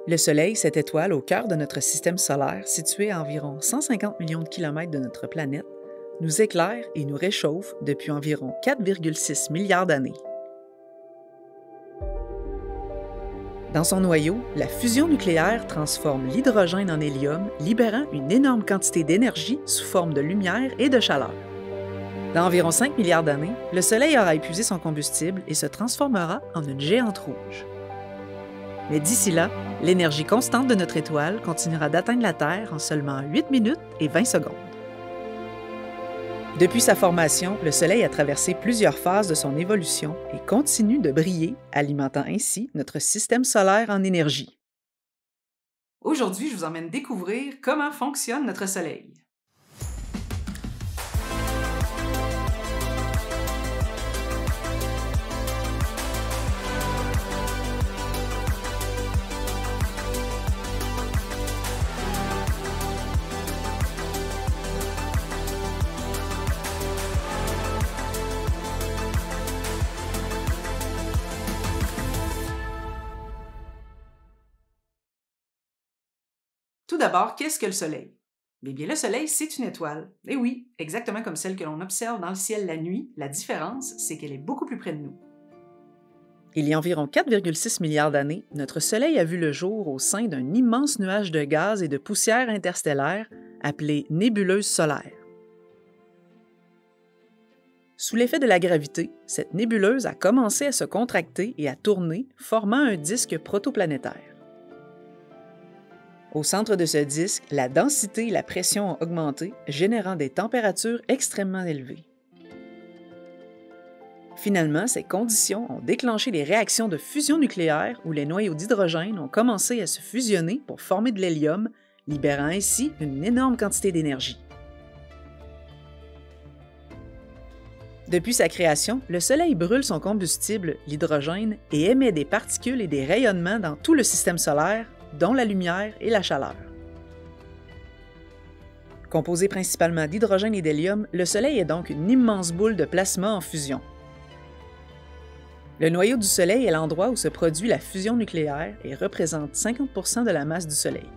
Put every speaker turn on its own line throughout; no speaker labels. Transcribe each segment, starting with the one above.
Le Soleil, cette étoile au cœur de notre système solaire, située à environ 150 millions de kilomètres de notre planète, nous éclaire et nous réchauffe depuis environ 4,6 milliards d'années. Dans son noyau, la fusion nucléaire transforme l'hydrogène en hélium, libérant une énorme quantité d'énergie sous forme de lumière et de chaleur. Dans environ 5 milliards d'années, le Soleil aura épuisé son combustible et se transformera en une géante rouge. Mais d'ici là, l'énergie constante de notre étoile continuera d'atteindre la Terre en seulement 8 minutes et 20 secondes. Depuis sa formation, le Soleil a traversé plusieurs phases de son évolution et continue de briller, alimentant ainsi notre système solaire en énergie. Aujourd'hui, je vous emmène découvrir comment fonctionne notre Soleil. Tout d'abord, qu'est-ce que le Soleil? Bien, le Soleil, c'est une étoile. Et oui, exactement comme celle que l'on observe dans le ciel la nuit, la différence, c'est qu'elle est beaucoup plus près de nous. Il y a environ 4,6 milliards d'années, notre Soleil a vu le jour au sein d'un immense nuage de gaz et de poussière interstellaire appelé nébuleuse solaire. Sous l'effet de la gravité, cette nébuleuse a commencé à se contracter et à tourner, formant un disque protoplanétaire. Au centre de ce disque, la densité et la pression ont augmenté, générant des températures extrêmement élevées. Finalement, ces conditions ont déclenché des réactions de fusion nucléaire où les noyaux d'hydrogène ont commencé à se fusionner pour former de l'hélium, libérant ainsi une énorme quantité d'énergie. Depuis sa création, le Soleil brûle son combustible, l'hydrogène, et émet des particules et des rayonnements dans tout le système solaire, dont la lumière et la chaleur. Composé principalement d'hydrogène et d'hélium, le Soleil est donc une immense boule de plasma en fusion. Le noyau du Soleil est l'endroit où se produit la fusion nucléaire et représente 50% de la masse du Soleil.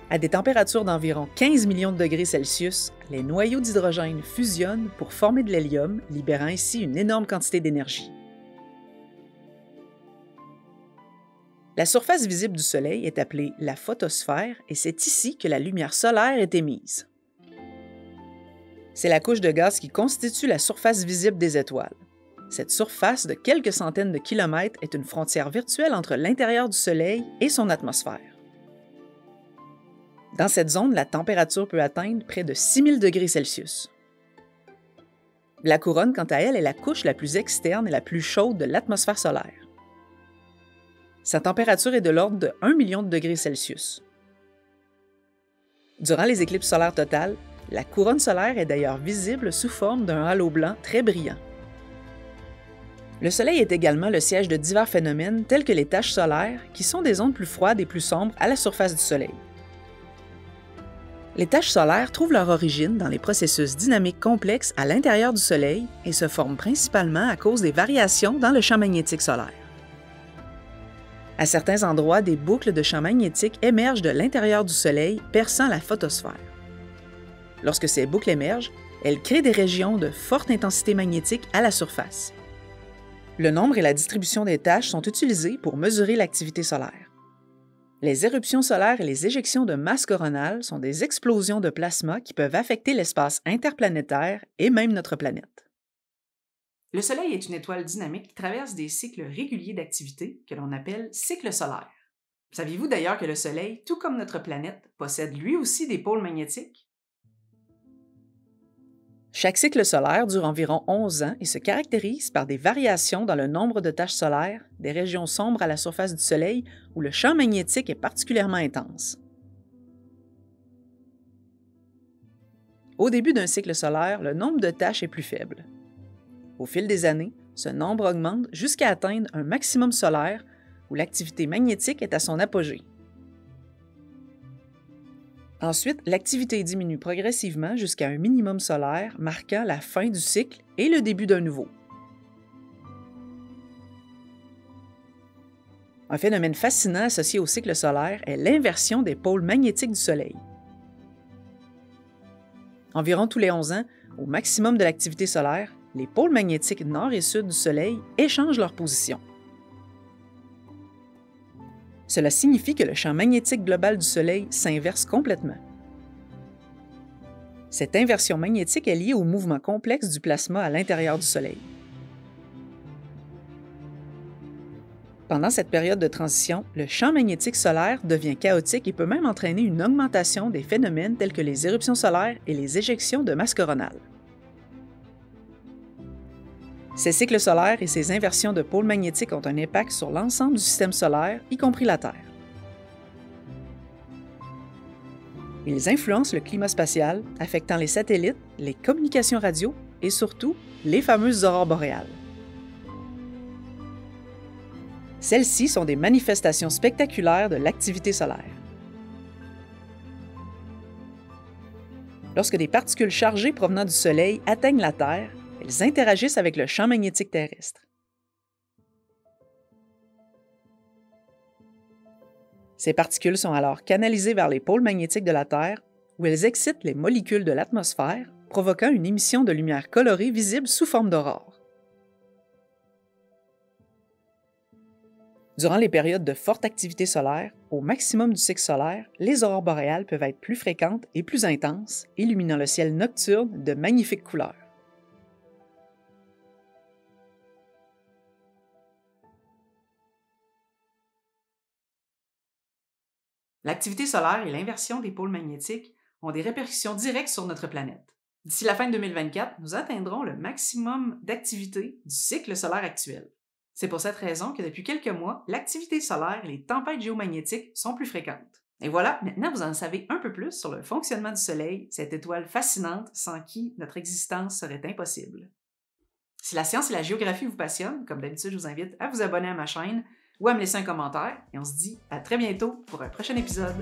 À des températures d'environ 15 millions de degrés Celsius, les noyaux d'hydrogène fusionnent pour former de l'hélium, libérant ainsi une énorme quantité d'énergie. La surface visible du Soleil est appelée la photosphère et c'est ici que la lumière solaire est émise. C'est la couche de gaz qui constitue la surface visible des étoiles. Cette surface de quelques centaines de kilomètres est une frontière virtuelle entre l'intérieur du Soleil et son atmosphère. Dans cette zone, la température peut atteindre près de 6000 degrés Celsius. La couronne, quant à elle, est la couche la plus externe et la plus chaude de l'atmosphère solaire. Sa température est de l'ordre de 1 million de degrés Celsius. Durant les éclipses solaires totales, la couronne solaire est d'ailleurs visible sous forme d'un halo blanc très brillant. Le Soleil est également le siège de divers phénomènes tels que les taches solaires, qui sont des ondes plus froides et plus sombres à la surface du Soleil. Les taches solaires trouvent leur origine dans les processus dynamiques complexes à l'intérieur du Soleil et se forment principalement à cause des variations dans le champ magnétique solaire. À certains endroits, des boucles de champs magnétiques émergent de l'intérieur du Soleil, perçant la photosphère. Lorsque ces boucles émergent, elles créent des régions de forte intensité magnétique à la surface. Le nombre et la distribution des taches sont utilisés pour mesurer l'activité solaire. Les éruptions solaires et les éjections de masse coronale sont des explosions de plasma qui peuvent affecter l'espace interplanétaire et même notre planète. Le Soleil est une étoile dynamique qui traverse des cycles réguliers d'activité que l'on appelle cycles solaires. Saviez-vous d'ailleurs que le Soleil, tout comme notre planète, possède lui aussi des pôles magnétiques? Chaque cycle solaire dure environ 11 ans et se caractérise par des variations dans le nombre de taches solaires, des régions sombres à la surface du Soleil où le champ magnétique est particulièrement intense. Au début d'un cycle solaire, le nombre de taches est plus faible. Au fil des années, ce nombre augmente jusqu'à atteindre un maximum solaire où l'activité magnétique est à son apogée. Ensuite, l'activité diminue progressivement jusqu'à un minimum solaire marquant la fin du cycle et le début d'un nouveau. Un phénomène fascinant associé au cycle solaire est l'inversion des pôles magnétiques du Soleil. Environ tous les 11 ans, au maximum de l'activité solaire, les pôles magnétiques nord et sud du Soleil échangent leur position. Cela signifie que le champ magnétique global du Soleil s'inverse complètement. Cette inversion magnétique est liée au mouvement complexe du plasma à l'intérieur du Soleil. Pendant cette période de transition, le champ magnétique solaire devient chaotique et peut même entraîner une augmentation des phénomènes tels que les éruptions solaires et les éjections de masse coronale. Ces cycles solaires et ces inversions de pôles magnétiques ont un impact sur l'ensemble du système solaire, y compris la Terre. Ils influencent le climat spatial, affectant les satellites, les communications radio et surtout les fameuses aurores boréales. Celles-ci sont des manifestations spectaculaires de l'activité solaire. Lorsque des particules chargées provenant du Soleil atteignent la Terre, elles interagissent avec le champ magnétique terrestre. Ces particules sont alors canalisées vers les pôles magnétiques de la Terre, où elles excitent les molécules de l'atmosphère, provoquant une émission de lumière colorée visible sous forme d'aurore. Durant les périodes de forte activité solaire, au maximum du cycle solaire, les aurores boréales peuvent être plus fréquentes et plus intenses, illuminant le ciel nocturne de magnifiques couleurs. L'activité solaire et l'inversion des pôles magnétiques ont des répercussions directes sur notre planète. D'ici la fin de 2024, nous atteindrons le maximum d'activité du cycle solaire actuel. C'est pour cette raison que depuis quelques mois, l'activité solaire et les tempêtes géomagnétiques sont plus fréquentes. Et voilà, maintenant vous en savez un peu plus sur le fonctionnement du Soleil, cette étoile fascinante sans qui notre existence serait impossible. Si la science et la géographie vous passionnent, comme d'habitude, je vous invite à vous abonner à ma chaîne ou à me laisser un commentaire, et on se dit à très bientôt pour un prochain épisode.